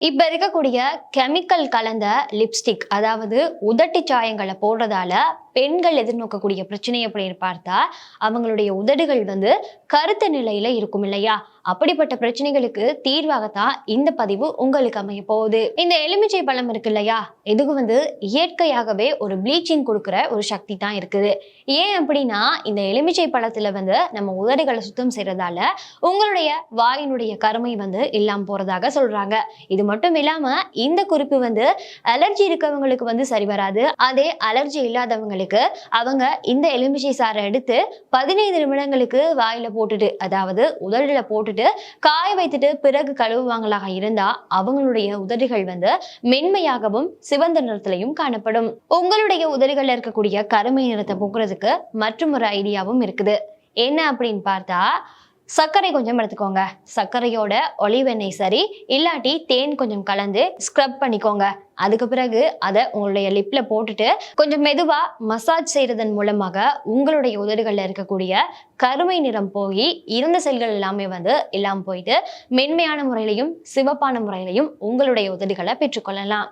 இப்ப இருக்கக்கூடிய கெமிக்கல் கலந்த லிப்ஸ்டிக், அதாவது உதட்டு சாயங்களை போடுறதால பெண்கள் எதிர்நோக்கக்கூடிய பிரச்சனை அப்படின்னு பார்த்தா, அவங்களுடைய உதடுகள் கருத்த நிலையில இருக்கும் இல்லையா? அப்படிப்பட்ட பிரச்சனைகளுக்கு தீர்வாகத்தான் இந்த பதிவு உங்களுக்கு அமைய போகுது. இந்த எலுமிச்சை பழம் இருக்கு இல்லையா? இதுக்கு இயற்கையாகவே ஒரு ப்ளீச்சிங் கொடுக்குற ஒரு சக்தி தான் இருக்குது. ஏன் அப்படின்னா, இந்த எலுமிச்சை பழத்துல நம்ம உதடுகளை சுத்தம் செய்யறதால உங்களுடைய வாயினுடைய கருமை இல்லாம போறதாக சொல்றாங்க. இது மட்டும் இல்லாம இந்த குறிப்பு அலர்ஜி இருக்கவங்களுக்கு சரி வராது. அதே அலர்ஜி இல்லாதவங்களுக்கு அவங்க இந்த எலுமிச்சை சாறை எடுத்து 15 நிமிடங்களுக்கு வாயில போட்டுட்டு, அதாவது உதடுல போட்டுட்டு காய வைத்துட்டு பிறகு கழுவுவாங்களாக இருந்தா அவங்களுடைய உதடுகள் மென்மையாகவும் சிவந்த நிறத்திலையும் காணப்படும். உங்களுடைய உதடுகள்ல இருக்கக்கூடிய கருமை நிறத்தை போக்குறதுக்கு மற்றும் ஒரு ஐடியாவும் இருக்குது. என்ன அப்படின்னு பார்த்தா, சர்க்கரை கொஞ்சம் எடுத்துக்கோங்க. சர்க்கரையோட ஒலிவ் எண்ணெய் சரி, இல்லாட்டி தேன் கொஞ்சம் கலந்து ஸ்க்ரப் பண்ணிக்கோங்க. அதுக்கு பிறகு அதை உங்களுடைய லிப்ல போட்டுட்டு கொஞ்சம் மெதுவா மசாஜ் செய்யறதன் மூலமாக உங்களுடைய உதடுகள்ல இருக்கக்கூடிய கருமை நிறம் போய் இருந்த செல்கள் எல்லாமே இல்லாம போயிட்டு மென்மையான முறையிலையும் சிவப்பான முறையிலையும் உங்களுடைய உதடுகளை பெற்றுக்கொள்ளலாம்.